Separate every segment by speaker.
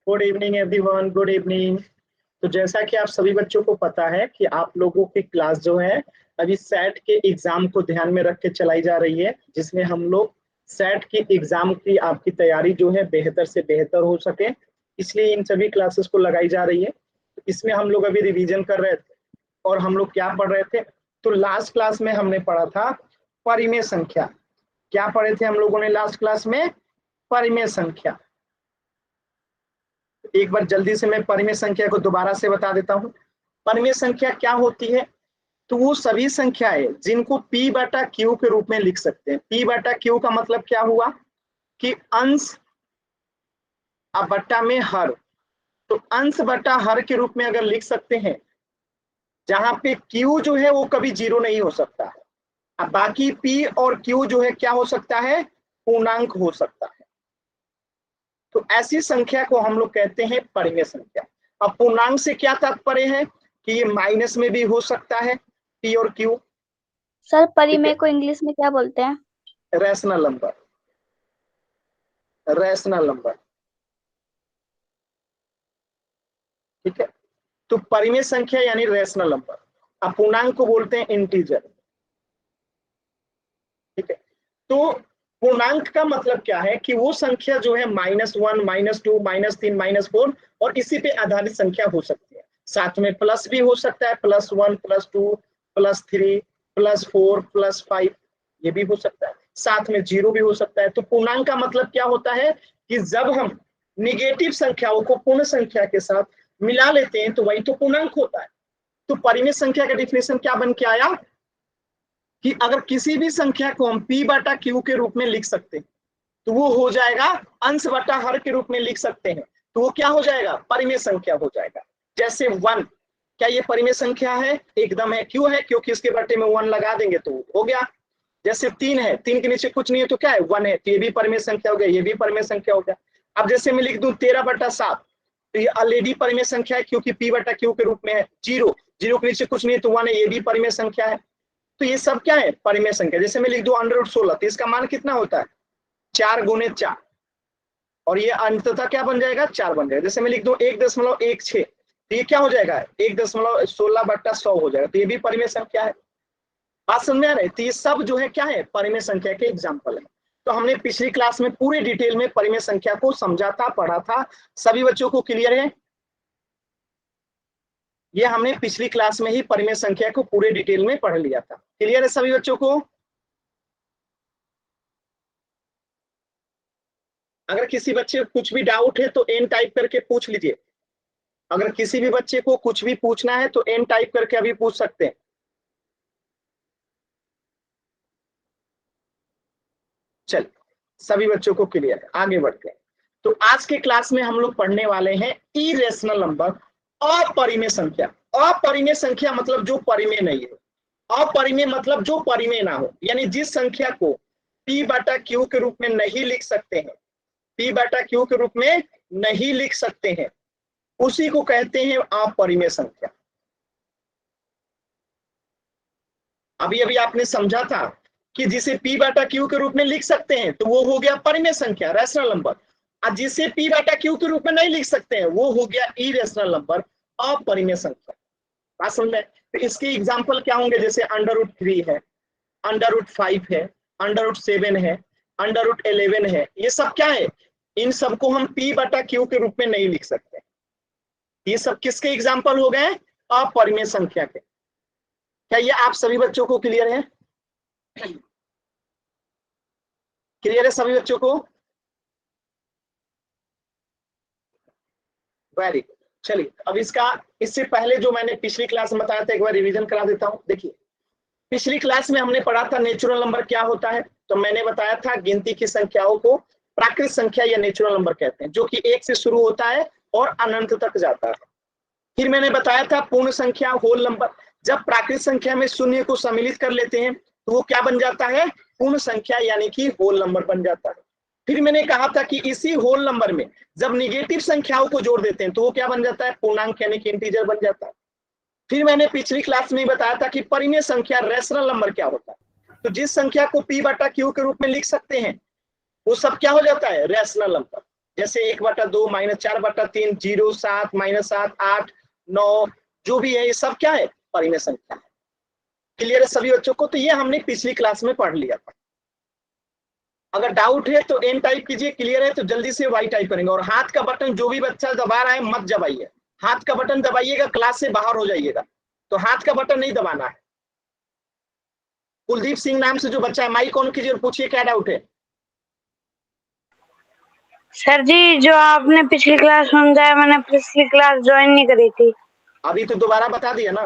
Speaker 1: Good evening everyone, good evening. तो जैसा कि आप सभी बच्चों को पता है कि आप लोगों की क्लास जो है अभी सेट के एग्जाम को ध्यान में रख के चलाई जा रही है, जिसमें हम लोग सेट के एग्जाम की आपकी तैयारी जो है बेहतर से बेहतर हो सके, इसलिए इन सभी क्लासेस को लगाई जा रही है। तो इसमें हम लोग अभी रिवीजन कर रहे थे और हम लोग क्या पढ़ रहे थे। तो लास्ट क्लास में हमने पढ़ा था परिमेय संख्या। क्या पढ़े थे हम लोगों ने लास्ट क्लास में? परिमेय संख्या। एक बार जल्दी से मैं परिमेय संख्या को दोबारा से बता देता हूं। परिमेय संख्या क्या होती है? तो वो सभी संख्याएं जिनको P बटा Q के रूप में लिख सकते हैं। P बटा Q का मतलब क्या हुआ कि अंश बटा में हर। तो अंश बटा हर के रूप में अगर लिख सकते हैं, जहां पे Q जो है वो कभी जीरो नहीं हो सकता है। अब बाकी P और Q जो है क्या हो सकता है? पूर्णांक हो सकता है। तो ऐसी संख्या को हम लोग कहते हैं परिमेय संख्या। अब पूर्णांक से क्या तात्पर्य है कि ये माइनस में भी हो सकता है, P और Q।
Speaker 2: सर
Speaker 1: ठीक
Speaker 2: परिमेय
Speaker 1: है,
Speaker 2: को इंग्लिश में क्या बोलते हैं?
Speaker 1: Rational number. रैशनल नंबर, ठीक है। तो परिमेय संख्या यानी रैशनल नंबर। अपूर्णांक को बोलते हैं इंटीजर, ठीक है। तो पूर्णांक का मतलब क्या है कि वो संख्या जो है -1, -2, -3, -4 और इसी पे आधारित संख्या हो सकती है। साथ में प्लस भी हो सकता है, +1, +2, +3, +4, +5, ये भी हो सकता है। साथ में जीरो भी हो सकता है। तो पूर्णांक का मतलब क्या होता है कि जब हम निगेटिव संख्याओं को पूर्ण संख्या के साथ मिला लेते हैं तो वही तो पूर्णांक होता है। तो परिमेय संख्या का डिफिनेशन क्या बन के आया कि अगर किसी भी संख्या को हम P बटा Q के रूप में लिख सकते हैं तो वो हो जाएगा अंश बटा हर के रूप में लिख सकते हैं, तो वो क्या हो जाएगा? परिमेय संख्या हो जाएगा। जैसे 1, क्या ये परिमेय संख्या है? एकदम है। क्यों है? क्योंकि इसके बटे में 1 लगा देंगे तो हो गया। जैसे 3 है, 3 के नीचे कुछ नहीं है तो क्या है? 1 है, तो ये भी परिमेय संख्या हो गया, ये भी परिमेय संख्या हो गया। अब जैसे मैं लिख दूं 13/7, तो ये ऑलरेडी परिमेय संख्या है क्योंकि P बटा Q के रूप में है। 0, 0 के नीचे कुछ नहीं है तो 1 है, ये भी परिमेय संख्या है। तो ये सब क्या है? परिमेय संख्या। जैसे मैं लिख दूं √16, तो इसका मान कितना होता है? 4 गुने 4, और ये अंततः क्या बन जाएगा? 4 बन जाएगा। जैसे मैं लिख दूं 1.16, तो ये क्या हो जाएगा? 1.16/100 हो जाएगा, तो ये भी परिमेय संख्या है। बात समझ में आ रही है? तो ये सब जो है क्या है? परिमेय संख्या के एग्जाम्पल है। तो हमने पिछली क्लास में पूरे डिटेल में परिमेय संख्या को समझा था, पढ़ा था। सभी बच्चों को क्लियर है? ये हमने पिछली क्लास में ही परिमेय संख्या को पूरे डिटेल में पढ़ लिया था। क्लियर है सभी बच्चों को? अगर किसी बच्चे को कुछ भी डाउट है तो एन टाइप करके पूछ लीजिए। अगर किसी भी बच्चे को कुछ भी पूछना है तो एन टाइप करके अभी पूछ सकते हैं। चल, सभी बच्चों को क्लियर है, आगे बढ़ते हैं। तो आज के क्लास में हम लोग पढ़ने वाले हैं इरेशनल नंबर, अपरिमेय संख्या। अपरिमेय संख्या मतलब जो परिमेय नहीं है। अपरिमेय मतलब जो परिमेय ना हो, यानी जिस संख्या को P बटा Q के रूप में नहीं लिख सकते हैं, P बटा Q के रूप में नहीं लिख सकते हैं, उसी को कहते हैं अपरिमेय संख्या। अभी अभी आपने समझा था कि जिसे P बटा Q के रूप में लिख सकते हैं तो वो हो गया परिमेय संख्या, रैशनल नंबर। और जिसे P बटा Q के रूप में नहीं लिख सकते हैं वो हो गया इरेशनल नंबर, अपरिमेय संख्या। बात समझ में? तो इसके एग्जाम्पल क्या होंगे? जैसे √3 है, √5 है, √7 है, √11 है। ये सब क्या है? इन सबको हम P बटा Q के रूप में नहीं लिख सकते। ये सब किसके एग्जाम्पल हो गए? अपरिमेय संख्या के। क्या ये आप सभी बच्चों को क्लियर है? क्लियर है सभी बच्चों को? Very good. चलिए अब इससे पहले जो मैंने पिछली क्लास में बताया था एक बार रिवीजन करा देता हूं। देखिए, पिछली क्लास में हमने पढ़ा था नेचुरल नंबर क्या होता है। तो मैंने बताया था गिनती की संख्याओं को प्राकृत संख्या या नेचुरल नंबर कहते हैं, जो कि 1 से शुरू होता है और अनंत तक जाता है। फिर मैंने बताया था पूर्ण संख्या, होल नंबर। जब प्राकृत संख्या में शून्य को सम्मिलित कर लेते हैं तो वो क्या बन जाता है? पूर्ण संख्या यानी कि होल नंबर बन जाता है। फिर मैंने कहा था कि इसी होल नंबर में जब निगेटिव संख्याओं को जोड़ देते हैं तो वो क्या बन जाता है? पूर्णांक यानी कि इंटीजर बन जाता है। फिर मैंने पिछली क्लास में बताया था कि परिमेय संख्या, रैशनल नंबर क्या होता है। तो जिस संख्या को P बटा Q के रूप में लिख सकते हैं वो सब क्या हो जाता है? Rational number. जैसे 1/2 -4/3 0 7 -7 8 9 जो भी है ये सब क्या है परिमेय संख्या है। क्लियर है सभी बच्चों को? तो ये हमने पिछली क्लास में पढ़ लिया था। अगर डाउट है तो एन टाइप कीजिए, क्लियर है तो जल्दी से वाई टाइप करेंगे। और हाथ का बटन जो भी बच्चा दबा रहा है मत दबाइए, हाथ का बटन दबाइएगा क्लास से बाहर हो जाइएगा, तो हाथ का बटन नहीं दबाना है। कुलदीप सिंह नाम से जो बच्चा है माइक ऑन कीजिए और पूछिए क्या डाउट है।
Speaker 3: सर जी जो आपने पिछली क्लास समझाया मैंने पिछली क्लास ज्वाइन नहीं करी थी।
Speaker 1: अभी तो दोबारा बता दिया ना।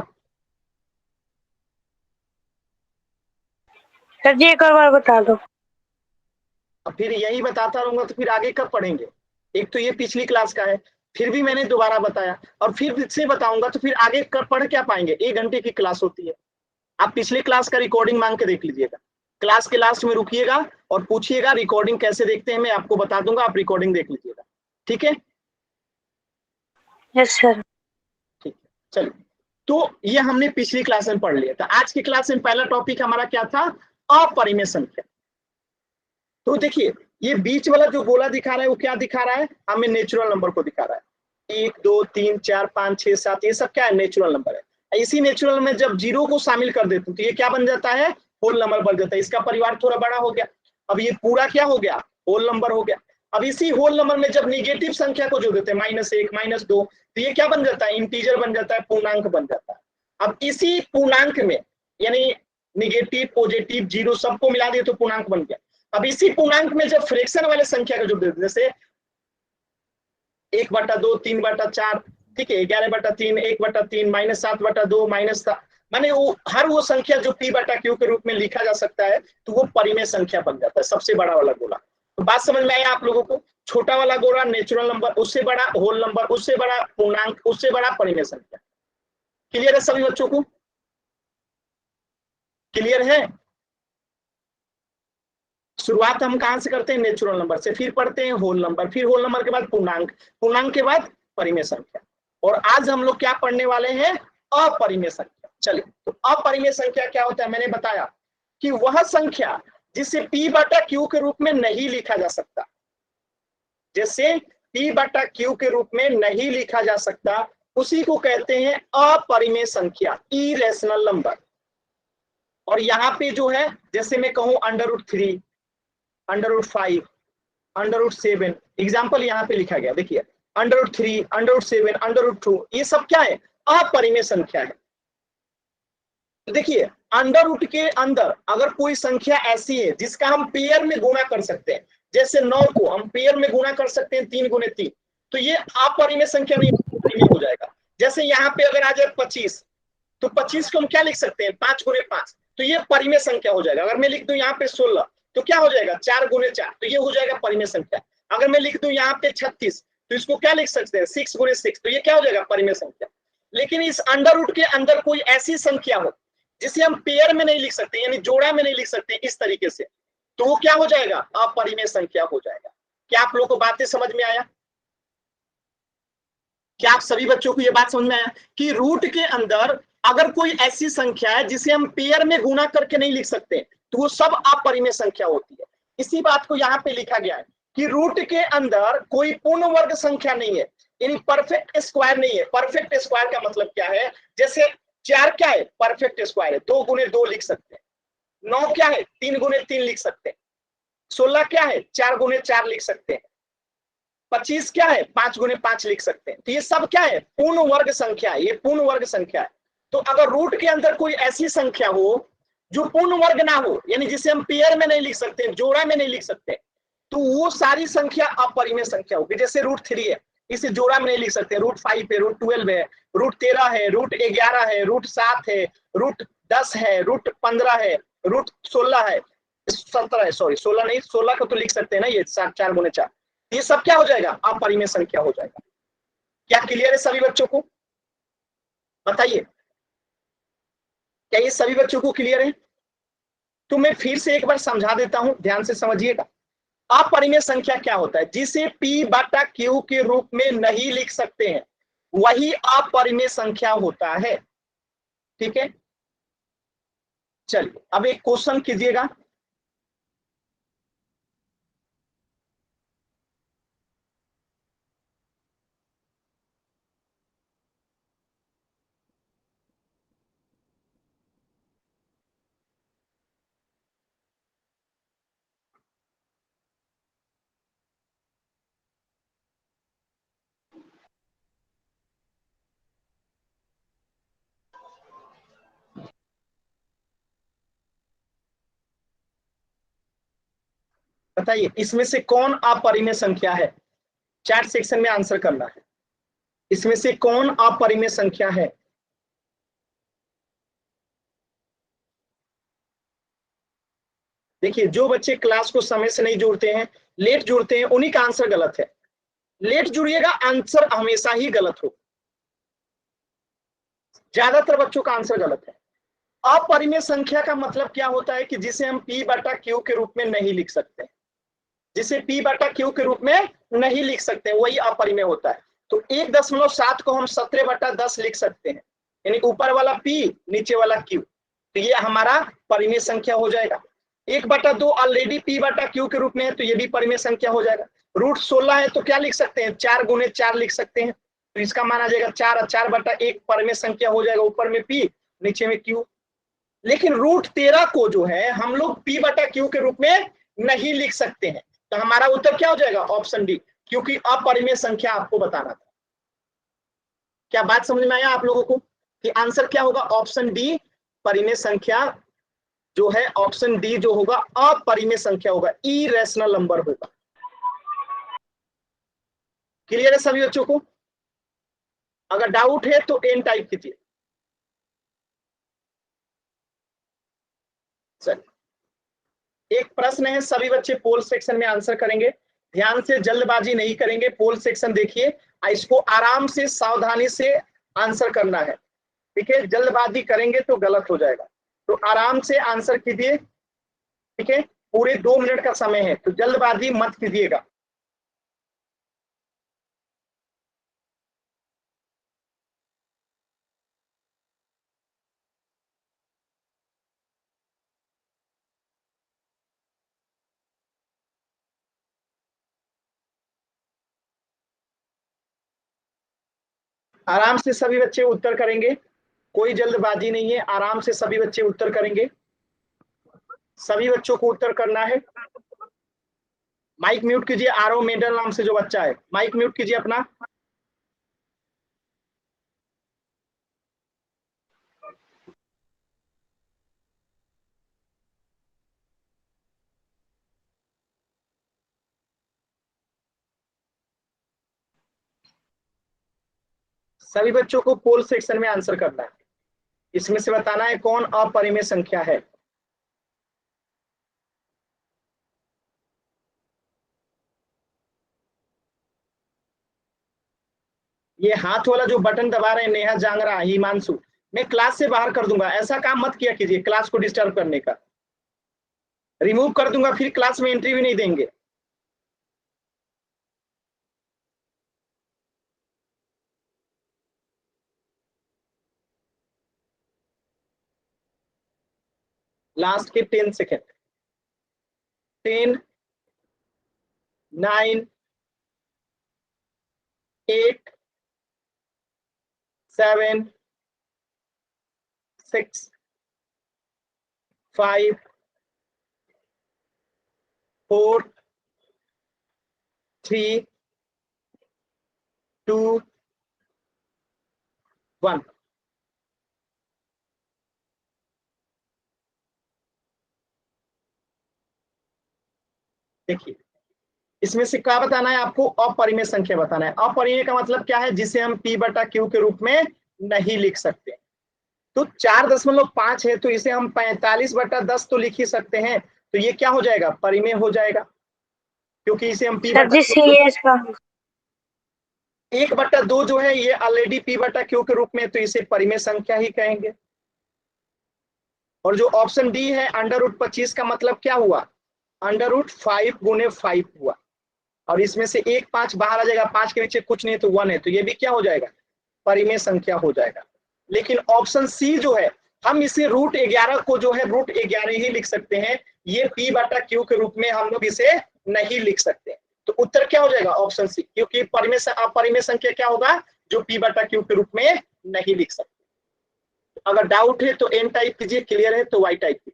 Speaker 3: सर जी एक और बार बता दो।
Speaker 1: अब फिर यही बताता रहूंगा तो फिर आगे कब पढ़ेंगे? एक तो ये पिछली क्लास का है, फिर भी मैंने दोबारा बताया और फिर से बताऊंगा तो फिर आगे कब पढ़ क्या पाएंगे? 1 घंटे की क्लास होती है। आप पिछली क्लास का रिकॉर्डिंग मांग के देख लीजिएगा, क्लास के लास्ट में रुकिएगा और पूछिएगा रिकॉर्डिंग कैसे देखते हैं, मैं आपको बता दूंगा, आप रिकॉर्डिंग देख लीजिएगा। ठीक है?
Speaker 3: Yes sir.
Speaker 1: ठीक है, चलिए। तो ये हमने पिछली क्लास में पढ़ लिया था। आज की क्लास में पहला टॉपिक हमारा क्या था? अपरिमेय संख्या। तो देखिए ये बीच वाला जो गोला दिखा रहा है वो क्या दिखा रहा है? हमें नेचुरल नंबर को दिखा रहा है। 1 2 3 4 5 6 7 ये सब क्या है? नेचुरल नंबर है। इसी नेचुरल में जब जीरो को शामिल कर देते तो ये क्या बन जाता है? होल नंबर बन जाता है। इसका परिवार थोड़ा बड़ा हो गया। अब ये पूरा क्या हो गया? होल नंबर हो गया। अब इसी होल नंबर में जब निगेटिव संख्या को जोड़ देते हैं -1 -2 तो ये क्या बन जाता है? इंटीजर बन जाता है, पूर्णांक बन जाता है। अब इसी पूर्णांक में यानी निगेटिव पॉजिटिव जीरो सबको मिला दिए तो पूर्णांक बन गया। अब इसी पूर्णांक में जब फ्रैक्शन वाले संख्या का जोड़ देते जैसे 1/2 3/4 ठीक है 11/3 1/3 -7/2 माने वो हर वो संख्या जो p/q के रूप में लिखा जा सकता है तो वो परिमेय संख्या बन जाता है, सबसे बड़ा वाला गोला। तो बात समझ में आया आप लोगों को? छोटा वाला गोला नेचुरल नंबर, उससे बड़ा होल नंबर, उससे बड़ा पूर्णांक, उससे बड़ा परिमेय संख्या। क्लियर है सभी बच्चों को? क्लियर है? शुरुआत हम कहां से करते हैं? नेचुरल नंबर से, फिर पढ़ते हैं होल नंबर, फिर होल नंबर के बाद पूर्णांक, पूर्णांक के बाद परिमेय संख्या। और आज हम लोग क्या पढ़ने वाले हैं? अपरिमेय संख्या। चलिए तो अपरिमेय संख्या क्या होता है? मैंने बताया कि वह संख्या जिसे p/q के रूप में नहीं लिखा जा सकता, जैसे p/q के रूप में नहीं लिखा जा सकता उसी को कहते हैं अपरिमेय संख्या, इरेशनल नंबर। और यहाँ पे जो है जैसे मैं कहूं √3 √5 √7 एग्जाम्पल यहाँ पे लिखा गया, देखिए √3 √7 √2 ये सब क्या है? अपरिमेय संख्या है। तो देखिए अंडर के अंदर अगर कोई संख्या ऐसी है जिसका हम पेयर में गुणा कर सकते हैं, जैसे 9 को हम पेयर में गुणा कर सकते हैं 3 × 3, तो ये अपरिमेय संख्या नहीं परिमेय हो जाएगा। जैसे यहाँ पे अगर आ जाए 25 तो 25 को हम क्या लिख सकते हैं? 5 × 5, तो ये परिमेय संख्या हो जाएगा। अगर मैं लिख दूं यहाँ पे 16 तो क्या हो जाएगा? 4 × 4, तो ये हो जाएगा परिमेय संख्या। अगर मैं लिख दूं यहाँ पे 36 तो इसको क्या लिख सकते हैं? 6 × 6, तो ये क्या हो जाएगा? परिमेय संख्या। लेकिन इस अंडर के अंदर कोई ऐसी संख्या हो जिसे हम पेयर में नहीं लिख सकते, यानी जोड़ा में नहीं लिख सकते इस तरीके से, तो वो क्या हो जाएगा? अपरिमेय संख्या हो जाएगा। क्या आप लोगों को बातें समझ में आया? क्या आप सभी बच्चों को ये बात समझ में आया कि रूट के अंदर अगर कोई ऐसी संख्या है जिसे हम पेयर में गुणा करके नहीं लिख सकते तो वो सब अपरिमेय संख्या होती है। इसी बात को यहाँ पे लिखा गया है कि रूट के अंदर कोई पूर्ण वर्ग संख्या नहीं है, यानी परफेक्ट स्क्वायर नहीं है। परफेक्ट स्क्वायर का मतलब क्या है? जैसे 4 क्या है? परफेक्ट स्क्वायर है, 2 × 2 लिख सकते हैं। 9 क्या है? 3 × 3 लिख सकते हैं। 16 क्या है? 4 × 4 लिख सकते हैं। 25 क्या है? 5 × 5 लिख सकते हैं। तो ये सब क्या है? पूर्ण वर्ग संख्या है, ये पूर्ण वर्ग संख्या है। तो अगर रूट के अंदर कोई ऐसी संख्या हो जो पूर्ण वर्ग ना हो, यानी जिसे हम पेयर में नहीं लिख सकते, जोड़ा में नहीं लिख सकते, तो वो सारी संख्या अपरिमेय संख्या होगी। जैसे √3 है, इसे जोड़ा में नहीं लिख सकते, √5 है, √12 है, √13 है, √11 है, √7 है, √10 है, √15 है, √16 है, 17 है, सॉरी 16 नहीं, 16 को तो लिख सकते हैं ना, ये 4 × 4, ये सब क्या हो जाएगा? अपरिमेय संख्या हो जाएगा। क्या क्लियर है सभी बच्चों को? बताइए, क्या ये सभी बच्चों को क्लियर है? तो मैं फिर से एक बार समझा देता हूं, ध्यान से समझिएगा। अपरिमेय संख्या क्या होता है? जिसे p/q के रूप में नहीं लिख सकते हैं वही अपरिमेय संख्या होता है। ठीक है, चलिए अब एक क्वेश्चन कीजिएगा। बताइए इसमें से कौन अपरिमेय संख्या है? चैट सेक्शन में आंसर करना है। इसमें से कौन अपरिमेय संख्या है? देखिए जो बच्चे क्लास को समय से नहीं जुड़ते हैं, लेट जुड़ते हैं, उन्हीं का आंसर गलत है। लेट जुड़िएगा, आंसर हमेशा ही गलत हो। ज्यादातर बच्चों का आंसर गलत है। अपरिमेय संख्या का मतलब क्या होता है कि जिसे हम P बटा Q के रूप में नहीं लिख सकते, जिसे P बटा Q के रूप में नहीं लिख सकते, वही अपरिमेय होता है। तो 1.7 को हम 17/10 लिख सकते हैं, यानी ऊपर वाला P नीचे वाला Q, तो ये हमारा परिमेय संख्या हो जाएगा। 1/2 ऑलरेडी P बटा Q के रूप में है, तो ये भी परिमेय संख्या हो जाएगा। √16 है तो क्या लिख सकते हैं? 4 गुने 4 लिख सकते हैं, तो इसका माना जाएगा 4 और 4/1 परिमेय संख्या हो जाएगा, ऊपर में P नीचे में Q। लेकिन √13 को जो है हम लोग P बटा Q के रूप में नहीं लिख सकते हैं, तो हमारा उत्तर क्या हो जाएगा? ऑप्शन डी, क्योंकि अपरिमेय संख्या आपको बताना था। क्या बात समझ में आया आप लोगों को कि आंसर क्या होगा? ऑप्शन डी परिमेय संख्या जो है, ऑप्शन डी जो होगा अपरिमेय संख्या होगा, इरेशनल नंबर होगा। क्लियर है सभी बच्चों को? अगर डाउट है तो एन टाइप कीजिए। एक प्रश्न है, सभी बच्चे पोल सेक्शन में आंसर करेंगे, ध्यान से, जल्दबाजी नहीं करेंगे। पोल सेक्शन देखिए, इसको आराम से सावधानी से आंसर करना है, ठीक है? जल्दबाजी करेंगे तो गलत हो जाएगा, तो आराम से आंसर कीजिए, ठीक है? पूरे 2 मिनट का समय है, तो जल्दबाजी मत कीजिएगा। आराम से सभी बच्चे उत्तर करेंगे, कोई जल्दबाजी नहीं है, आराम से सभी बच्चे उत्तर करेंगे। सभी बच्चों को उत्तर करना है। माइक म्यूट कीजिए, आरव मेडल नाम से जो बच्चा है, माइक म्यूट कीजिए अपना। सभी बच्चों को पोल सेक्शन में आंसर करना है, इसमें से बताना है कौन अपरिमेय संख्या है। ये हाथ वाला जो बटन दबा रहे हैं, नेहा जांगरा, हिमांशु, मैं क्लास से बाहर कर दूंगा, ऐसा काम मत किया कीजिए क्लास को डिस्टर्ब करने का। रिमूव कर दूंगा, फिर क्लास में एंट्री भी नहीं देंगे। लास्ट के 10 सेकेंड। 10, 9, 8, 7, 6, 5, 4, 3, 2, 1। देखिए इसमें से क्या बताना है आपको? अपरिमेय संख्या बताना है। अपरिमेय का मतलब क्या है? जिसे हम P बटा Q के रूप में नहीं लिख सकते। तो 4.5 है, तो इसे हम 45/10 तो लिख ही सकते हैं, तो ये क्या हो जाएगा? परिमेय हो जाएगा, क्योंकि इसे हम P
Speaker 3: सर
Speaker 1: बटा
Speaker 3: जी सीएस का
Speaker 1: 1/2 जो है ये ऑलरेडी P बटा Q के रूप में, तो इसे परिमेय संख्या ही कहेंगे। और जो ऑप्शन डी है √25 का मतलब क्या हुआ? √5 गुने 5 हुआ, और इसमें से 1 5 बाहर आ जाएगा, 5 के नीचे कुछ नहीं तो 1 है, तो ये भी क्या हो जाएगा? परिमेय संख्या हो जाएगा। लेकिन ऑप्शन सी जो है, हम इसे √11 को जो है √11 ही लिख सकते हैं, ये P बटा Q के रूप में हम लोग इसे नहीं लिख सकते। तो उत्तर क्या हो जाएगा? ऑप्शन सी, क्योंकि अपरिमेय संख्या क्या होगा? जो P बटा Q के रूप में नहीं लिख सकते। अगर डाउट है तो एन टाइप कीजिए, क्लियर है तो वाई टाइप कीजिए।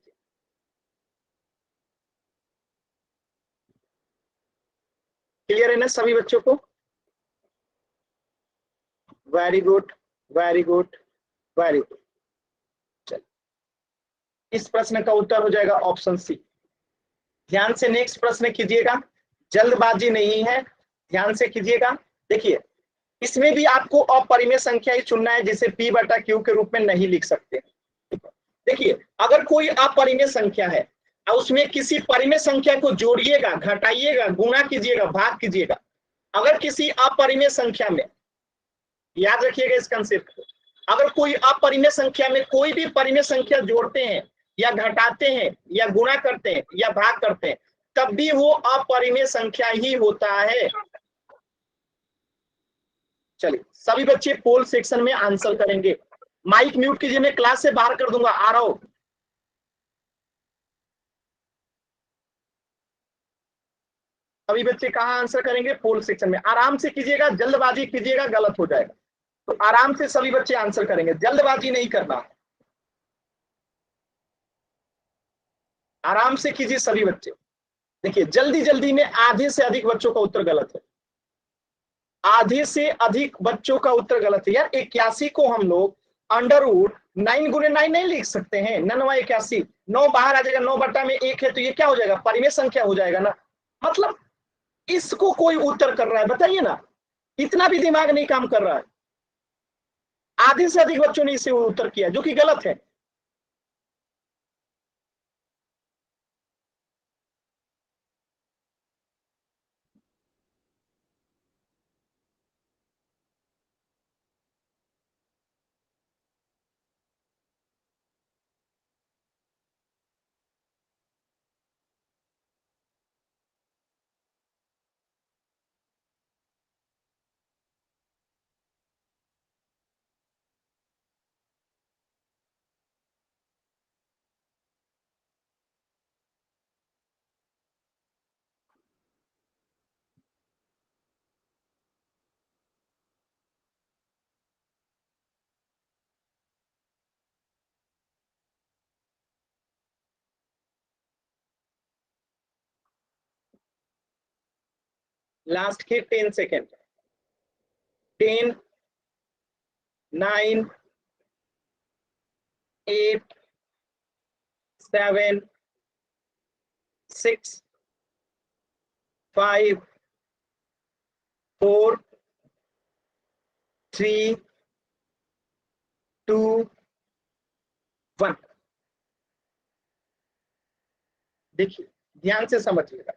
Speaker 1: क्लियर है ना सभी बच्चों को? Very good, very good, very good. चलिए, इस प्रश्न का उत्तर हो जाएगा ऑप्शन सी। ध्यान से नेक्स्ट प्रश्न कीजिएगा, जल्दबाजी नहीं है, ध्यान से कीजिएगा। देखिए इसमें भी आपको अपरिमेय संख्या ही चुनना है जिसे p बटा q के रूप में नहीं लिख सकते। देखिए अगर कोई अपरिमेय संख्या है और उसमें किसी परिमेय संख्या को जोड़िएगा, घटाइएगा, गुणा कीजिएगा, भाग कीजिएगा, अगर किसी अपरिमेय संख्या में, याद रखिएगा इस कंसेप्ट को, अगर कोई अपरिमेय संख्या में कोई भी परिमेय संख्या जोड़ते हैं या घटाते हैं या गुणा करते हैं या भाग करते हैं, तब भी वो अपरिमेय संख्या ही होता है। चलिए सभी बच्चे पोल सेक्शन में आंसर करेंगे। माइक म्यूट कीजिए, मैं क्लास से बाहर कर दूंगा, आ रहा हूं। सभी बच्चे कहाँ आंसर करेंगे? पोल सेक्शन में। आराम से कीजिएगा, जल्दबाजी कीजिएगा गलत हो जाएगा। तो आराम से सभी बच्चे आंसर करेंगे, जल्दबाजी नहीं करना, आराम से कीजिए सभी बच्चे। देखिए जल्दी जल्दी में आधे से अधिक बच्चों का उत्तर गलत है, आधे से अधिक बच्चों का उत्तर गलत है। यार 81 को हम लोग अंडर रूट 9 गुने 9 नहीं लिख सकते हैं, 9×81, 9 बाहर आ जाएगा, 9 बटा में 1 है तो ये क्या हो जाएगा? परिमेय संख्या हो जाएगा ना। मतलब इसको कोई उत्तर कर रहा है, बताइए ना, इतना भी दिमाग नहीं काम कर रहा है। आधे से अधिक बच्चों ने इसे उत्तर किया जो कि गलत है। लास्ट के 10 सेकेंड, 10, 9, 8, 7, 6, 5, 4, 3, 2, 1। देखिए ध्यान से समझिएगा,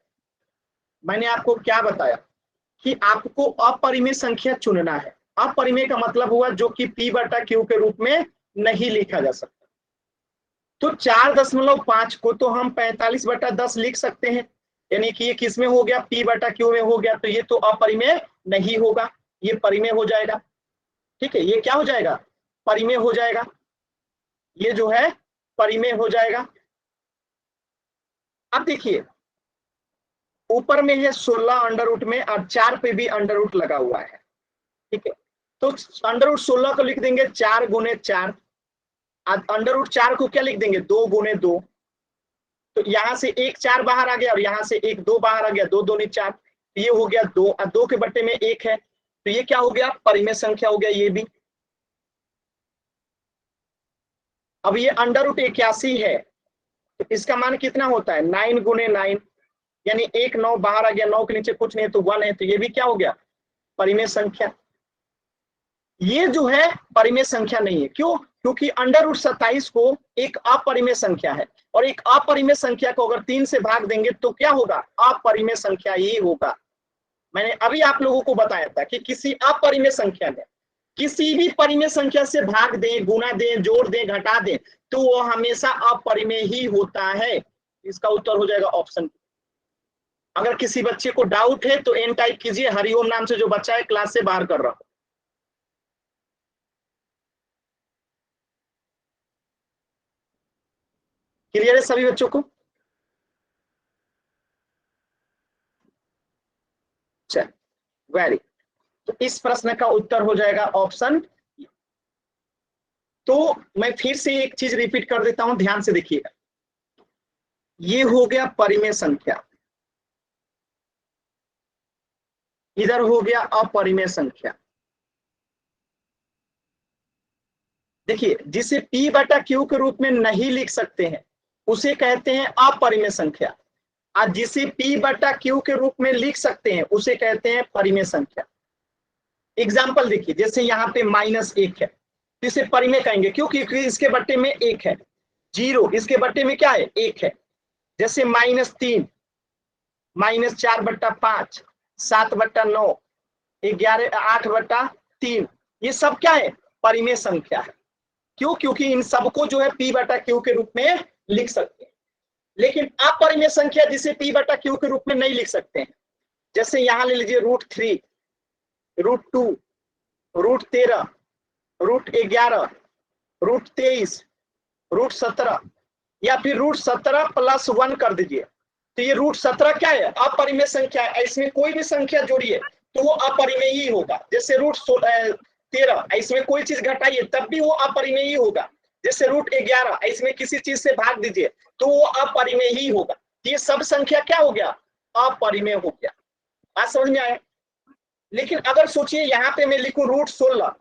Speaker 1: मैंने आपको क्या बताया कि आपको अपरिमेय संख्या चुनना है। अपरिमेय का मतलब हुआ जो कि p बटा q के रूप में नहीं लिखा जा सकता। तो 4.5 को तो हम 45 बटा 10 लिख सकते हैं, यानी कि ये किस में हो गया? p बटा q में हो गया, तो ये तो अपरिमेय नहीं होगा, ये परिमेय हो जाएगा। ठीक है, ये क्या हो जाएगा? परिमेय हो जाएगा, ये जो है परिमेय हो जाएगा। अब देखिए ऊपर में है 16 अंडर रूट में और 4 पे भी अंडर रूट लगा हुआ है। ठीक है, तो अंडर रूट 16 को लिख देंगे 4 गुने 4, अंडर रूट 4 को क्या लिख देंगे? 2 गुने 2। तो यहाँ से 1 4 बाहर आ गया और यहाँ से 1 2 बाहर आ गया, 2 दूनी 4, ये हो गया 2 और 2 के बट्टे में 1 है, तो ये क्या हो गया? परिमेय संख्या हो गया ये भी। अब ये अंडर रूट 81 है, तो इसका मान कितना होता है? 9 गुने 9, यानी 1 9 बाहर आ गया, 9 के नीचे कुछ नहीं तो 1 है, तो ये भी क्या हो गया? परिमेय संख्या। ये जो है परिमेय संख्या नहीं है, क्यों? क्योंकि अंडर रूट 27 को एक अपरिमेय संख्या है, और एक अपरिमेय संख्या को अगर 3 से भाग देंगे तो क्या होगा? अपरिमेय संख्या ही होगा। मैंने अभी आप लोगों को बताया था कि किसी अपरिमेय संख्या में किसी भी परिमेय संख्या से भाग दें, गुना दें, जोड़ दें, घटा दें, तो वो हमेशा अपरिमेय ही होता है। इसका उत्तर हो जाएगा ऑप्शन। अगर किसी बच्चे को डाउट है तो एन टाइप कीजिए, हरिओम नाम से जो बच्चा है क्लास से बाहर कर रहा हूं। क्लियर है सभी बच्चों को? चल वेरी, तो इस प्रश्न का उत्तर हो जाएगा ऑप्शन। तो मैं फिर से एक चीज रिपीट कर देता हूं, ध्यान से देखिएगा। ये हो गया परिमेय संख्या, इधर हो गया अपरिमेय संख्या। देखिए जिसे p बटा q के रूप में नहीं लिख सकते हैं उसे कहते हैं अपरिमेय संख्या। आज जिसे P बटा Q के रूप में लिख सकते हैं उसे कहते हैं परिमेय संख्या। एग्जाम्पल देखिए, जैसे यहाँ पे -1 है तो इसे परिमेय कहेंगे, क्योंकि इसके बट्टे में 1 है। 0 इसके बट्टे में क्या है, 1 है। जैसे -3, -4/5, 7/9, 8/3, ये सब क्या है, परिमेय संख्या है। क्यों, क्योंकि इन सबको जो है P बटा Q के रूप में लिख सकते हैं। लेकिन अपरिमेय संख्या जिसे P बटा Q के रूप में नहीं लिख सकते हैं, जैसे यहां ले लीजिए √3, √2, √13, √11, √23, √17 या फिर √17 + 1 कर दीजिए, तो ये √17 क्या है, अपरिमेय संख्या है। इसमें कोई भी संख्या जोड़िए तो वो अपरिमेय ही होगा। जैसे √13, इसमें कोई चीज घटाइए तब भी वो अपरिमेय ही होगा। जैसे √11, इसमें किसी चीज से भाग दीजिए तो वो अपरिमेय ही होगा। ये सब संख्या क्या हो गया, अपरिमेय हो गया। बात समझ में आया। लेकिन अगर सोचिए यहाँ पे मैं लिखूं √16,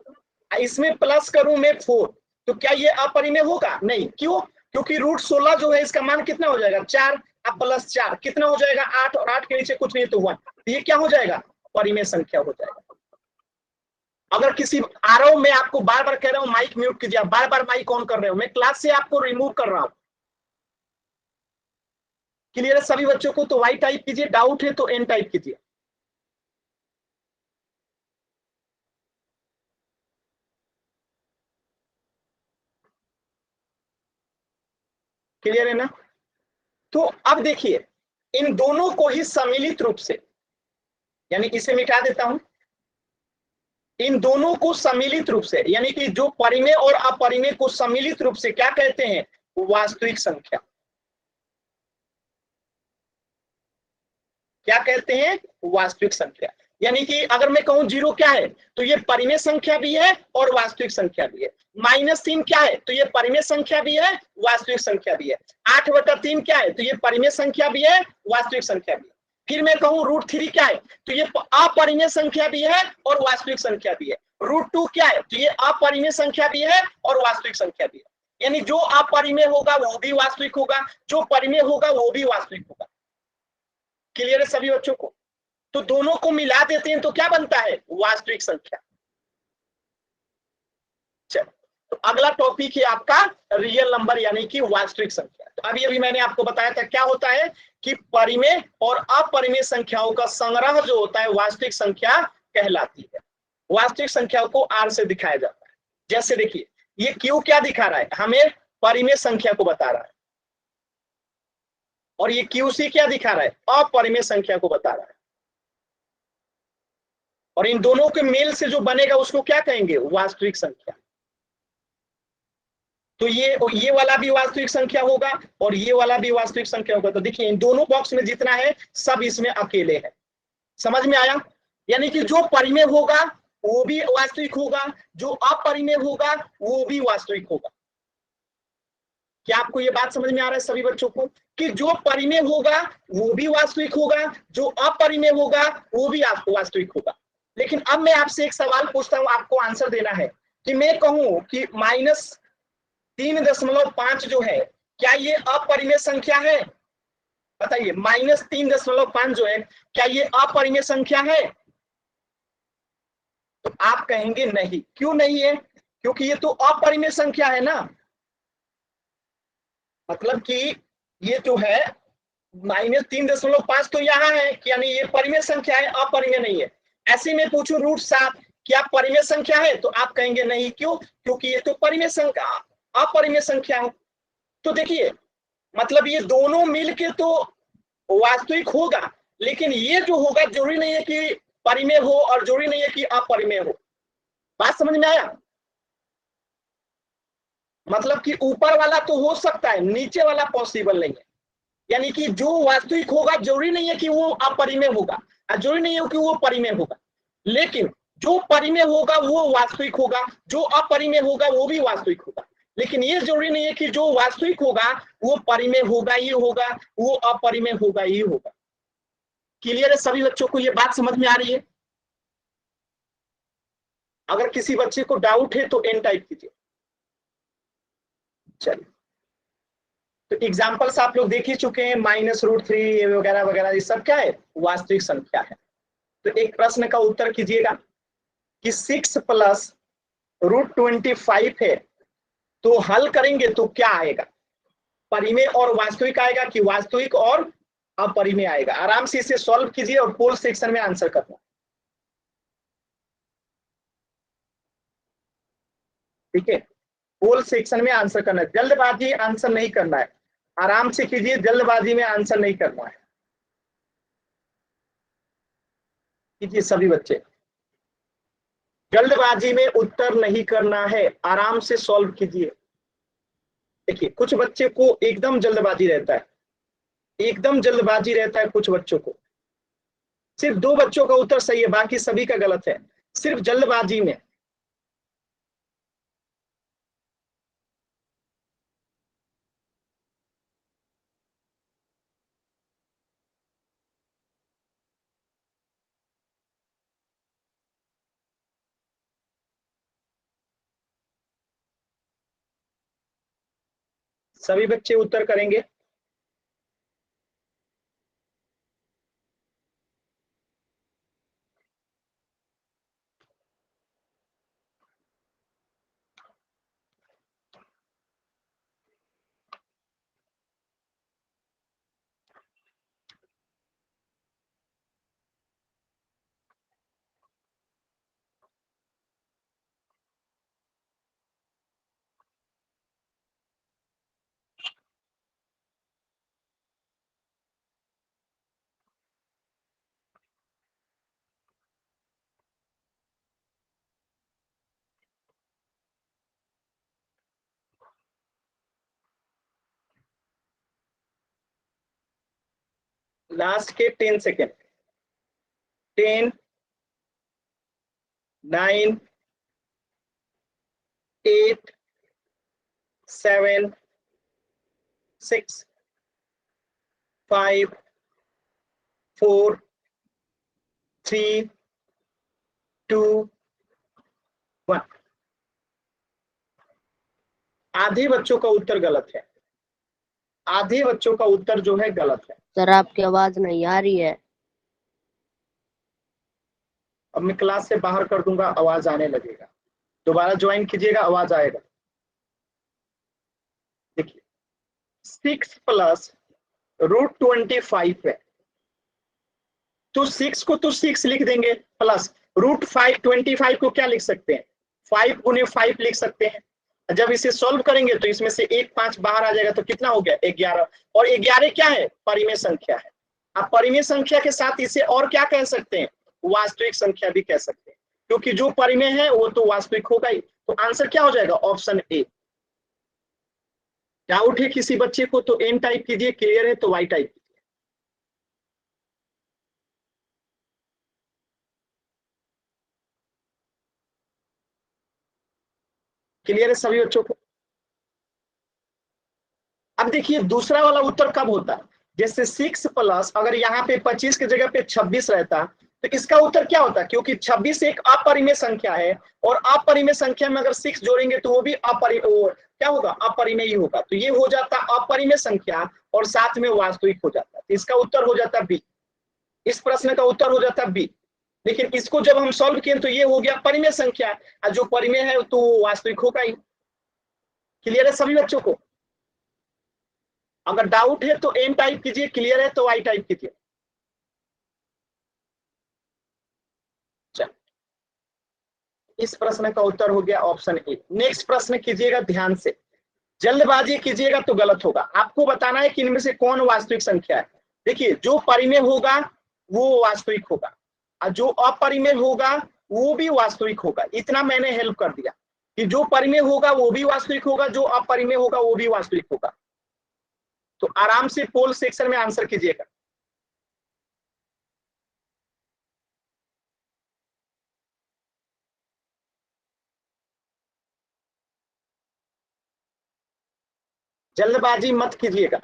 Speaker 1: इसमें प्लस करूं मैं 4, तो क्या ये अपरिमेय होगा, नहीं। क्यों, क्योंकि √16 जो है इसका मान कितना हो जाएगा, 4, अब +4 कितना हो जाएगा, 8, और 8 के नीचे कुछ नहीं तो 1, तो ये क्या हो जाएगा, परिमेय संख्या हो जाएगा। अगर किसी आरओ में आपको बार बार कह रहा हूं माइक म्यूट कीजिए, बार बार माइक ऑन कर रहे हो, मैं क्लास से आपको रिमूव कर रहा हूं। क्लियर है सभी बच्चों को? तो वाई टाइप कीजिए, डाउट है तो एन टाइप कीजिए। क्लियर है ना? तो अब देखिए, इन दोनों को ही सम्मिलित रूप से, यानी इसे मिटा देता हूं, इन दोनों को सम्मिलित रूप से, यानी कि जो परिमेय और अपरिमेय को सम्मिलित रूप से क्या कहते हैं, वास्तविक संख्या। क्या कहते हैं, वास्तविक संख्या। यानी कि अगर मैं कहूं 0 क्या है, तो ये परिमेय संख्या भी है और वास्तविक संख्या भी है। -3 क्या है, तो ये परिमेय संख्या भी है, वास्तविक संख्या भी है। 8/3 क्या है, तो ये परिमेय संख्या भी है, वास्तविक संख्या भी है। फिर मैं कहूं √3 क्या है, तो ये अपरिमेय संख्या भी है और वास्तविक संख्या भी है। √2 क्या है, तो ये अपरिमेय संख्या भी है और वास्तविक संख्या भी है। यानी जो अपरिमेय होगा वो भी वास्तविक होगा, जो परिमेय होगा वो भी वास्तविक होगा। क्लियर है सभी बच्चों को? तो दोनों को मिला देते हैं तो क्या बनता है, वास्तविक संख्या। चलो, तो अगला टॉपिक है आपका रियल नंबर यानी कि वास्तविक संख्या। तो अभी मैंने आपको बताया था क्या होता है कि परिमेय और अपरिमेय संख्याओं का संग्रह जो होता है वास्तविक संख्या कहलाती है। वास्तविक संख्याओं को R से दिखाया जाता है। जैसे देखिए, ये Q क्या दिखा रहा है, हमें परिमेय संख्या को बता रहा है, और ये QC क्या दिखा रहा है, अपरिमेय संख्या को बता रहा है। और इन दोनों के मेल से जो बनेगा उसको क्या कहेंगे, वास्तविक संख्या। तो ये वाला भी वास्तविक संख्या होगा और ये वाला भी वास्तविक संख्या होगा। तो देखिए, इन दोनों बॉक्स में जितना है सब इसमें अकेले है। समझ में आया? यानी कि जो परिमेय होगा वो भी वास्तविक होगा, जो अपरिमेय होगा वो भी वास्तविक होगा। क्या आपको ये बात समझ में आ रहा है सभी बच्चों को, कि जो परिमेय होगा वो भी वास्तविक होगा, जो अपरिमेय होगा वो भी वास्तविक होगा। लेकिन अब मैं आपसे एक सवाल पूछता हूं, आपको आंसर देना है कि मैं कहूं कि -3.5 जो है, क्या ये अपरिमेय संख्या है? बताइए, -3.5 जो है क्या ये अपरिमेय संख्या है? तो आप कहेंगे नहीं। क्यों नहीं है? क्योंकि ये तो अपरिमेय संख्या है ना। मतलब कि ये जो है -3.5 तो यहाँ है, यानी ये परिमेय संख्या है, अपरिमेय नहीं है। ऐसे में पूछूं √7 क्या परिमेय संख्या है, तो आप कहेंगे नहीं। क्यों? क्योंकि ये तो परिमेय संख्या, अपरिमेय संख्या है। तो देखिए, मतलब ये दोनों मिलके तो वास्तविक होगा, लेकिन ये जो होगा जरूरी नहीं है कि परिमेय हो और जरूरी नहीं है कि अपरिमेय हो। बात समझ में आया? मतलब कि ऊपर वाला तो हो सकता है, नीचे वाला पॉसिबल नहीं है। यानी कि जो वास्तविक होगा जरूरी नहीं है कि वो अपरिमेय होगा, जरूरी नहीं है कि वो परिमेय होगा। लेकिन जो परिमेय होगा वो वास्तविक होगा, जो अपरिमेय होगा वो भी वास्तविक होगा। लेकिन ये जरूरी नहीं है कि जो वास्तविक होगा वो परिमेय होगा ही होगा, वो अपरिमेय होगा ही होगा। क्लियर है सभी बच्चों को? ये बात समझ में आ रही है? अगर किसी बच्चे को डाउट है तो एन टाइप कीजिए। चलिए, तो एग्जाम्पल्स आप लोग देख ही चुके हैं, -√3 वगैरह वगैरह, ये सब क्या है, वास्तविक संख्या है। तो एक प्रश्न का उत्तर कीजिएगा कि 6 + √25 है, तो हल करेंगे तो क्या आएगा, परिमेय और वास्तविक आएगा कि वास्तविक और अपरिमेय आएगा। आराम से इसे सॉल्व कीजिए और पोल सेक्शन में आंसर करना, ठीक है। पोल सेक्शन में आंसर करना है, जल्दबाजी आंसर नहीं करना है, आराम से कीजिए, जल्दबाजी में आंसर नहीं करना है। कीजिए सभी बच्चे, जल्दबाजी में उत्तर नहीं करना है, आराम से सॉल्व कीजिए। देखिए कुछ बच्चे को एकदम जल्दबाजी रहता है, एकदम जल्दबाजी रहता है कुछ बच्चों को। सिर्फ 2 बच्चों का उत्तर सही है, बाकी सभी का गलत है, सिर्फ जल्दबाजी में। सभी बच्चे उत्तर करेंगे। लास्ट के 10 सेकेंड, 10, 9, 8, 7, 6, 5, 4, 3, 2, 1। आधे बच्चों का उत्तर गलत है, आधे बच्चों का उत्तर जो है गलत है।
Speaker 4: सर आपकी आवाज नहीं आ रही है।
Speaker 1: अब मैं क्लास से बाहर कर दूंगा, आवाज आने लगेगा, दोबारा ज्वाइन कीजिएगा, आवाज आएगा। देखिए 6 + √25 है, तो 6 को तो 6 लिख देंगे, प्लस √25 को क्या लिख सकते हैं, 5 × 5 लिख सकते हैं। जब इसे सॉल्व करेंगे तो इसमें से 1 5 बाहर आ जाएगा, तो कितना हो गया, 11। और 11 क्या है, परिमेय संख्या है। आप परिमेय संख्या के साथ इसे और क्या कह सकते हैं, वास्तविक संख्या भी कह सकते हैं, क्योंकि जो परिमेय है वो तो वास्तविक होगा ही। तो आंसर क्या हो जाएगा, ऑप्शन ए। डाउट है किसी बच्चे को तो एन टाइप कीजिए, क्लियर है तो वाई टाइप कीजिए। क्लियर है सभी बच्चों को। अब देखिए दूसरा वाला उत्तर कब होता है, जैसे 6 प्लस, अगर यहाँ पे 25 की जगह पे 26 रहता तो इसका उत्तर क्या होता, क्योंकि 26 एक अपरिमेय संख्या है, और अपरिमेय संख्या में अगर 6 जोड़ेंगे तो वो भी क्या होगा, अपरिमेय ही होगा। तो ये हो जाता अपरिमेय संख्या और साथ में वास्तविक हो जाता, तो इसका उत्तर हो जाता बी। इस प्रश्न का उत्तर हो जाता बी। लेकिन इसको जब हम सॉल्व किए तो ये हो गया परिमेय संख्या, और जो परिमेय है तो वास्तविक होगा ही। क्लियर है सभी बच्चों को। अगर डाउट है तो एन टाइप कीजिए, क्लियर है तो आई टाइप कीजिए। इस प्रश्न का उत्तर हो गया ऑप्शन ए। नेक्स्ट प्रश्न कीजिएगा ध्यान से, जल्दबाजी कीजिएगा तो गलत होगा। आपको बताना है कि इनमें से कौन वास्तविक संख्या है। देखिए जो परिमेय होगा वो वास्तविक होगा, और जो अपरिमेय होगा वो भी वास्तविक होगा। इतना मैंने हेल्प कर दिया कि जो परिमेय होगा वो भी वास्तविक होगा, जो अपरिमेय होगा वो भी वास्तविक होगा। तो आराम से पोल सेक्शन में आंसर कीजिएगा। जल्दबाजी मत कीजिएगा।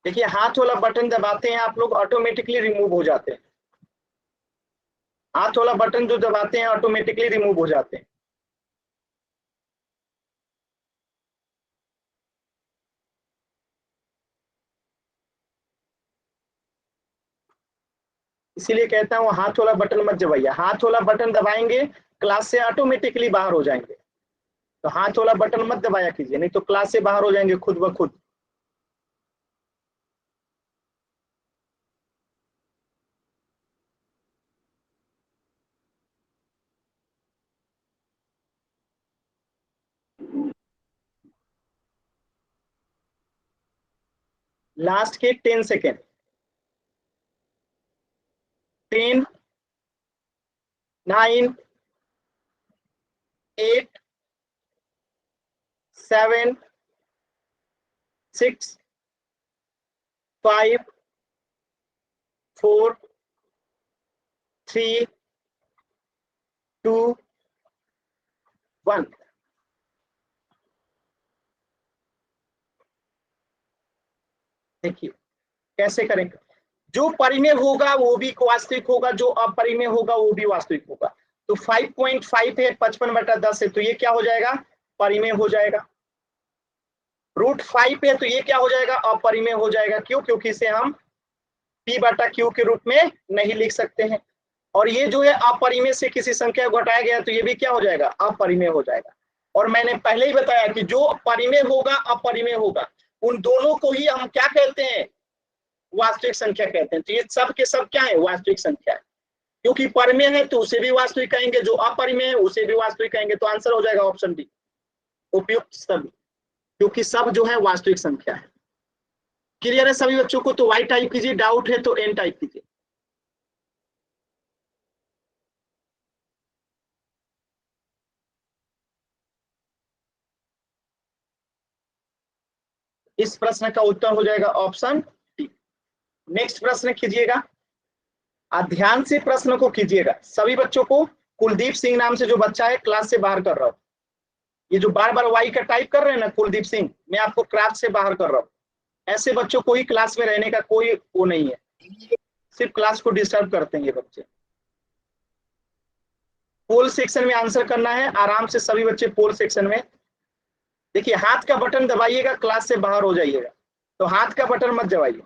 Speaker 1: देखिए हाथ वाला बटन दबाते हैं आप लोग, ऑटोमेटिकली रिमूव हो जाते हैं। हाथ वाला बटन जो दबाते हैं ऑटोमेटिकली रिमूव हो जाते हैं। इसीलिए कहता हूँ हाथ वाला बटन मत दबाइए। हाथ वाला बटन दबाएंगे क्लास से ऑटोमेटिकली बाहर हो जाएंगे। तो हाथ वाला बटन मत दबाया कीजिए, नहीं तो क्लास से बाहर हो जाएंगे खुद ब खुद। लास्ट के 10 सेकेंड। 10, 9, 8, 7, 6, 5, 4, 3, 2, 1। देखिए कैसे करेंगे। जो परिमेय होगा वो भी वास्तविक होगा, जो अपरिमेय होगा वो भी वास्तविक होगा। तो 5.5 है 55/10 है, तो ये क्या हो जाएगा, परिमेय हो जाएगा। √5 है तो ये क्या हो जाएगा, अपरिमेय हो जाएगा। क्यों, क्योंकि इसे हम P/Q के रूप में नहीं लिख सकते हैं। और ये जो है अपरिमेय से किसी संख्या को घटाया गया तो ये भी क्या हो जाएगा, अपरिमेय हो जाएगा। और मैंने पहले ही बताया कि जो परिमेय होगा अपरिमेय होगा, उन दोनों को ही हम क्या कहते हैं, वास्तविक संख्या कहते हैं। तो ये सब के सब क्या है, वास्तविक संख्या है। क्योंकि परिमेय है तो उसे भी वास्तविक कहेंगे, जो अपरिमेय है उसे भी वास्तविक कहेंगे। तो आंसर हो जाएगा ऑप्शन डी, उपयुक्त सभी, क्योंकि सब जो है वास्तविक संख्या है। क्लियर है सभी बच्चों को? तो वाई टाइप कीजिए, डाउट है तो एन टाइप कीजिए। इस प्रश्न का उत्तर हो जाएगा ऑप्शन डी। नेक्स्ट प्रश्न कीजिएगा, ध्यान से प्रश्न को कीजिएगा सभी बच्चों को। कुलदीप सिंह नाम से जो बच्चा है क्लास से बाहर कर रहा हूं। ये जो बार बार वाई का टाइप कर रहे हैं ना कुलदीप सिंह, मैं आपको क्लास से बाहर कर रहा हूं। ऐसे बच्चों को ही क्लास में रहने का कोई वो नहीं है, सिर्फ क्लास को डिस्टर्ब करते हैं ये बच्चे। पोल सेक्शन में आंसर करना है, आराम से सभी बच्चे पोल सेक्शन में। देखिए हाथ का बटन दबाइएगा, क्लास से बाहर हो जाइएगा। तो हाथ का बटन मत दबाइए।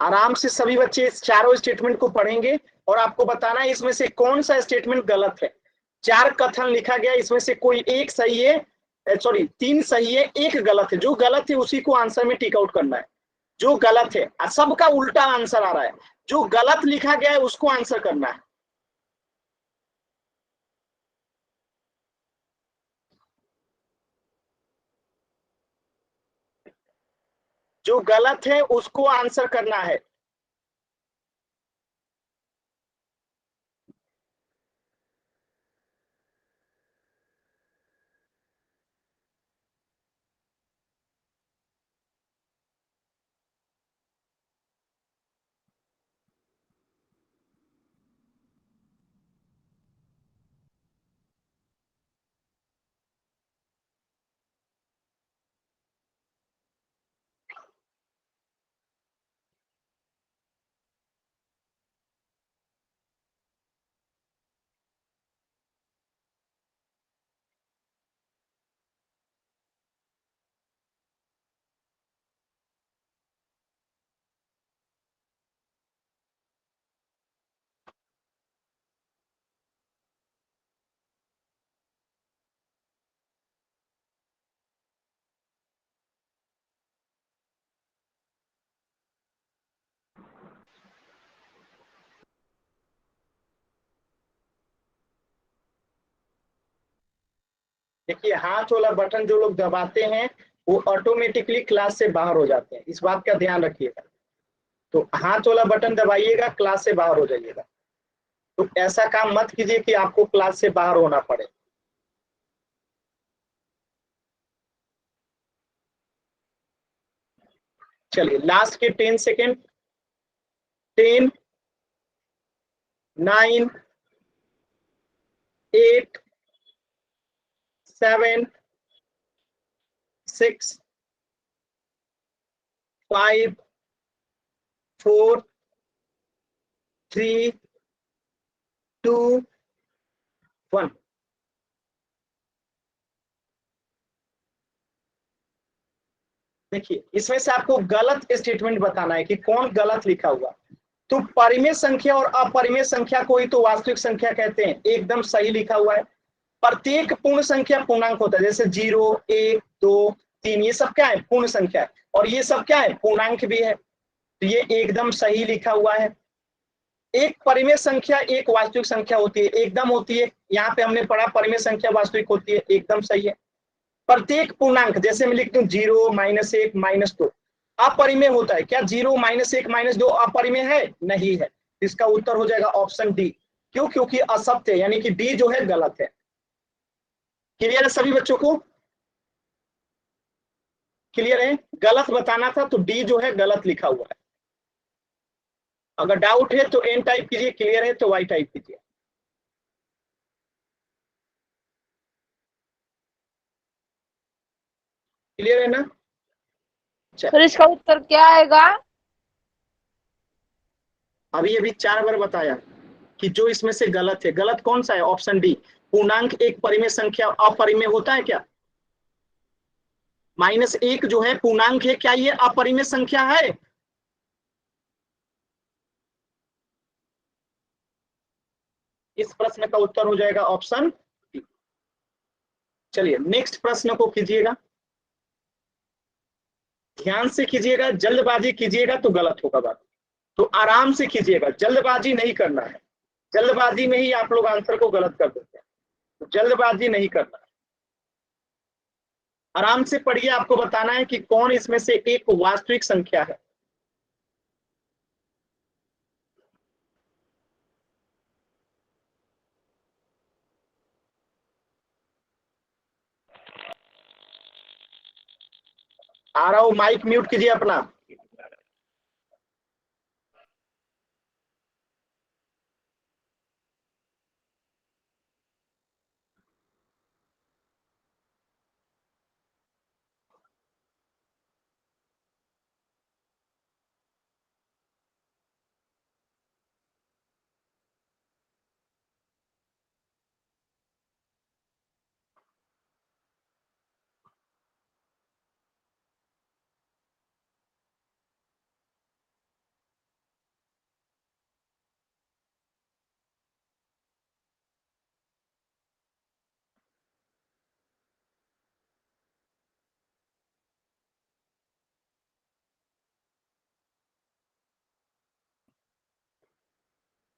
Speaker 1: आराम से सभी बच्चे इस चारों स्टेटमेंट को पढ़ेंगे और आपको बताना है इसमें से कौन सा स्टेटमेंट गलत है। 4 कथन लिखा गया, इसमें से कोई एक सही है, सॉरी 3 सही है, एक गलत है। जो गलत है उसी को आंसर में टिक आउट करना है। जो गलत है, सबका उल्टा आंसर आ रहा है, जो गलत लिखा गया है उसको आंसर करना है। जो गलत है उसको आंसर करना है। देखिए हाथ वाला बटन जो लोग दबाते हैं वो ऑटोमेटिकली क्लास से बाहर हो जाते हैं, इस बात का ध्यान रखिएगा। तो हाथ वाला बटन दबाइएगा, क्लास से बाहर हो जाइएगा। तो ऐसा काम मत कीजिए कि आपको क्लास से बाहर होना पड़े। चलिए लास्ट के 10 सेकेंड। 10, 9, 8 7 6 5 4 3 2 1। देखिए इसमें से आपको गलत स्टेटमेंट बताना है कि कौन गलत लिखा हुआ। तो परिमेय संख्या और अपरिमेय संख्या को ही तो वास्तविक संख्या कहते हैं, एकदम सही लिखा हुआ है। प्रत्येक पूर्ण संख्या पूर्णांक होता है, जैसे 0 1 2 3 ये सब क्या है, पूर्ण संख्या है, और ये सब क्या है, पूर्णांक भी है। तो ये एकदम सही लिखा हुआ है। एक परिमेय संख्या एक वास्तविक संख्या होती है, एकदम होती है। यहाँ पे हमने पढ़ा परिमेय संख्या वास्तविक होती है, एकदम सही है। प्रत्येक पूर्णांक, जैसे मैं लिख दूं 0 -1 -2, अपरिमेय होता है। क्या 0 -1 -2 अपरिमेय है? नहीं है। इसका उत्तर हो जाएगा ऑप्शन डी। क्यों? क्योंकि असत्य है, यानी कि डी जो है गलत है। क्लियर है सभी बच्चों को? क्लियर है? गलत बताना था तो डी जो है गलत लिखा हुआ है। अगर डाउट है तो एन टाइप कीजिए, क्लियर है तो वाई टाइप कीजिए। क्लियर है ना?
Speaker 5: सर इसका उत्तर क्या आएगा?
Speaker 1: अभी अभी 4 बार बताया कि जो इसमें से गलत है। गलत कौन सा है? Option D. पूर्णांक एक परिमेय संख्या अपरिमेय होता है क्या? -1 जो है पूर्णांक है, क्या ये अपरिमेय संख्या है? इस प्रश्न का उत्तर हो जाएगा ऑप्शन डी। चलिए नेक्स्ट प्रश्न को कीजिएगा, ध्यान से कीजिएगा, जल्दबाजी कीजिएगा तो गलत होगा बात। तो आराम से कीजिएगा, जल्दबाजी नहीं करना है। जल्दबाजी में ही आप लोग आंसर को गलत कर देते हैं, तो जल्दबाजी नहीं करना है। आराम से पढ़िए, आपको बताना है कि कौन इसमें से एक वास्तविक संख्या है। आ रहा हूं, माइक म्यूट कीजिए अपना।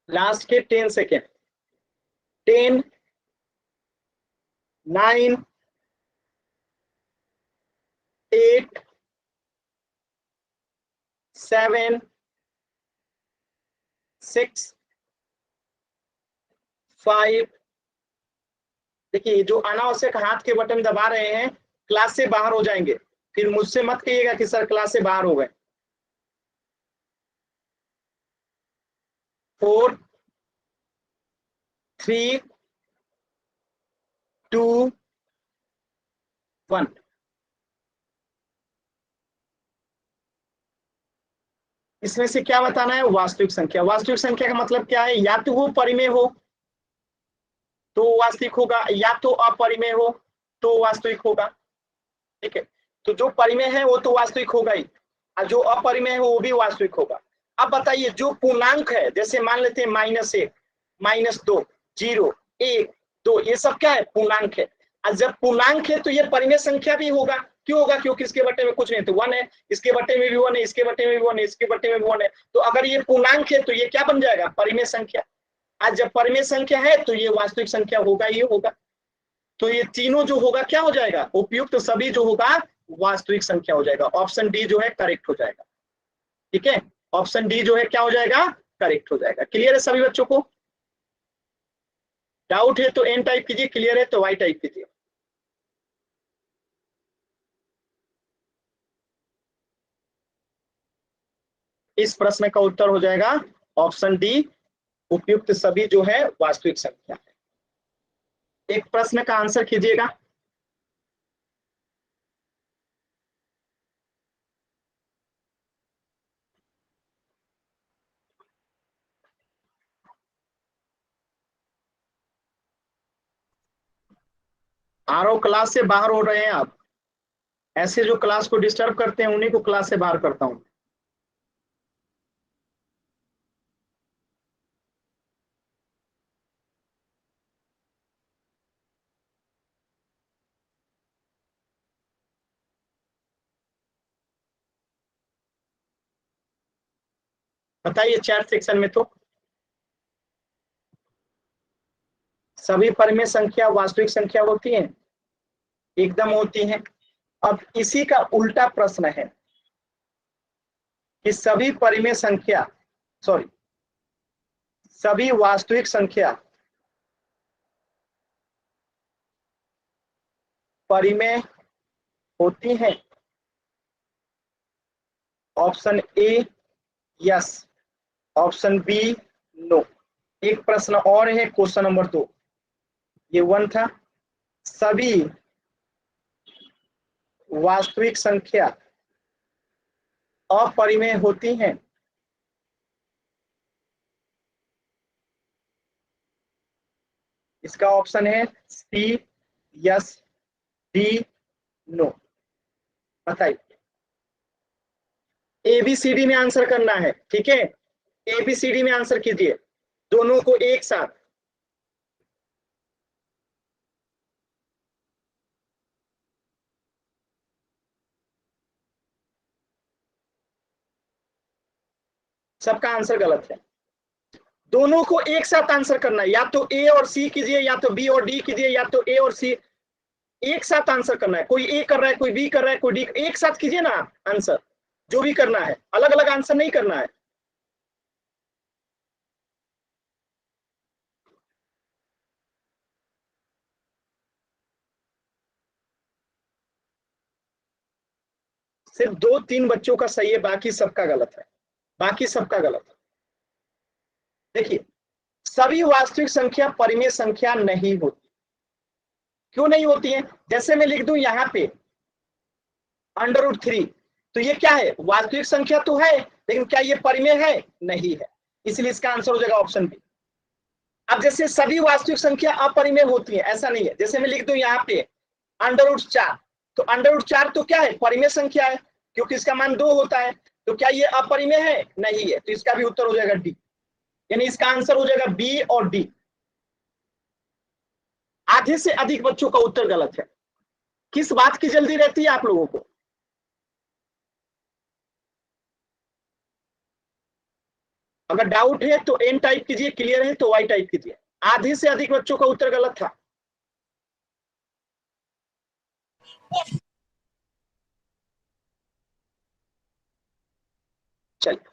Speaker 1: लास्ट के 10 सेकेंड। 10 9 8 7 6 5। देखिए जो अनावश्यक हाथ के बटन दबा रहे हैं क्लास से बाहर हो जाएंगे, फिर मुझसे मत कहिएगा कि सर क्लास से बाहर हो गए। 4 3 2 1। इसमें से क्या बताना है? वास्तविक संख्या। वास्तविक संख्या का मतलब क्या है? या तो वो परिमेय हो तो वास्तविक होगा, या तो अपरिमेय हो तो वास्तविक होगा। ठीक है, तो जो परिमेय है वो तो वास्तविक होगा ही, और जो अपरिमेय है वो भी वास्तविक होगा। अब बताइए जो पूर्णांक है, जैसे मान लेते हैं -1 -2 0 1 2, ये सब क्या है? पूर्णांक है। और जब पूर्णांक है तो ये परिमेय संख्या भी होगा। क्यों होगा? क्योंकि इसके बट्टे में कुछ नहीं, तो 1 है, इसके बट्टे में भी 1 है, इसके बट्टे में भी 1 है, इसके बट्टे में भी 1 है। तो अगर ये पूर्णांक है तो ये क्या बन जाएगा? परिमेय संख्या। आज जब परिमेय संख्या है तो ये वास्तविक संख्या होगा ही होगा। तो ये तीनों जो होगा क्या हो जाएगा? उपयुक्त सभी जो होगा वास्तविक संख्या हो जाएगा। ऑप्शन डी जो है करेक्ट हो जाएगा। ठीक है, ऑप्शन डी जो है क्या हो जाएगा? करेक्ट हो जाएगा। क्लियर है सभी बच्चों को? डाउट है तो एन टाइप कीजिए, क्लियर है तो वाई टाइप कीजिए। इस प्रश्न का उत्तर हो जाएगा ऑप्शन डी, उपयुक्त सभी जो है वास्तविक संख्या है। एक प्रश्न का आंसर कीजिएगा। आरओ क्लास से बाहर हो रहे हैं आप। ऐसे जो क्लास को डिस्टर्ब करते हैं उन्हीं को क्लास से बाहर करता हूं। बताइए चैट सेक्शन में। तो सभी परिमेय संख्या वास्तविक संख्या होती हैं? एकदम होती हैं। अब इसी का उल्टा प्रश्न है कि सभी परिमेय संख्या, सॉरी, सभी वास्तविक संख्या परिमेय होती हैं? Option A yes, option B no. एक प्रश्न और है, क्वेश्चन नंबर 2। ये 1 था। सभी वास्तविक संख्या अपरिमेय होती हैं? इसका ऑप्शन है सी यस, डी नो। बताइए। एबीसीडी में आंसर करना है, ठीक है? एबीसीडी में आंसर कीजिए, दोनों को एक साथ। सबका आंसर गलत है। दोनों को एक साथ आंसर करना है, या तो ए और सी कीजिए, या तो बी और डी कीजिए, या तो ए और सी। एक साथ आंसर करना है। कोई ए कर रहा है, कोई बी कर रहा है, कोई डी। एक साथ कीजिए ना आंसर, जो भी करना है। अलग अलग आंसर नहीं करना है। सिर्फ 2-3 बच्चों का सही है, बाकी सबका गलत है। बाकी सबका गलत है। देखिए, सभी वास्तविक संख्या परिमेय संख्या नहीं होती। क्यों नहीं होती है? जैसे मैं लिख दूं यहाँ पे √3, तो ये क्या है? वास्तविक संख्या तो है, लेकिन क्या ये परिमेय है? नहीं है। इसलिए इसका आंसर हो जाएगा ऑप्शन बी। अब जैसे सभी वास्तविक संख्या अपरिमेय होती है, ऐसा नहीं है। जैसे मैं लिख दूं यहाँ पे √4, तो √4 तो क्या है? परिमेय संख्या है, क्योंकि इसका मान 2 होता है। तो क्या ये अपरिमेय है? नहीं है। तो इसका भी उत्तर हो जाएगा डी। यानी इसका आंसर हो जाएगा बी और डी। आधे से अधिक बच्चों का उत्तर गलत है। किस बात की जल्दी रहती है आप लोगों को? अगर डाउट है तो एन टाइप कीजिए, क्लियर है तो वाई टाइप कीजिए। आधे से अधिक बच्चों का उत्तर गलत था। चलिए,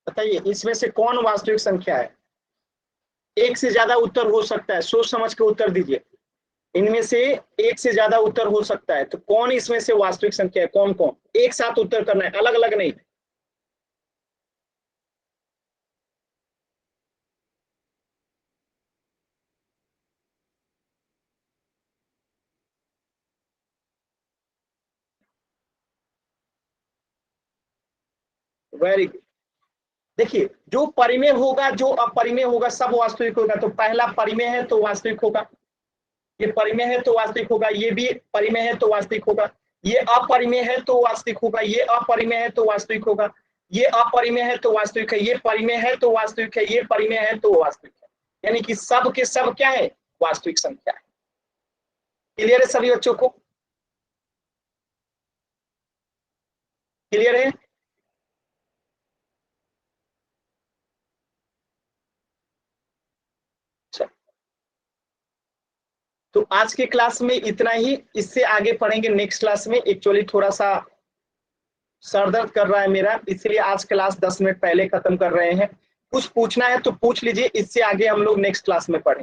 Speaker 1: बताइए इसमें से कौन वास्तविक संख्या है? एक से ज्यादा उत्तर हो सकता है, सोच समझ के उत्तर दीजिए। इनमें से एक से ज्यादा उत्तर हो सकता है, तो कौन इसमें से वास्तविक संख्या है? कौन कौन? एक साथ उत्तर करना है, अलग अलग नहीं। Very good. देखिए, जो परिमेय होगा, जो अपरिमेय होगा, सब वास्तविक होगा। तो पहला परिमेय है तो वास्तविक होगा, ये परिमेय है तो वास्तविक होगा, ये भी परिमेय है तो वास्तविक होगा, ये अपरिमेय है तो वास्तविक होगा, ये अपरिमेय है तो वास्तविक होगा, ये अपरिमेय है तो वास्तविक है, ये परिमेय है तो वास्तविक है, ये परिमेय है तो वास्तविक है। यानी कि सब के सब क्या है? वास्तविक संख्या है। क्लियर है सभी बच्चों को? क्लियर है? तो आज के क्लास में इतना ही, इससे आगे पढ़ेंगे नेक्स्ट क्लास में। एक्चुअली थोड़ा सा सर दर्द कर रहा है मेरा, इसलिए आज क्लास 10 मिनट पहले खत्म कर रहे हैं। कुछ पूछना है तो पूछ लीजिए, इससे आगे हम लोग नेक्स्ट क्लास में पढ़ेंगे।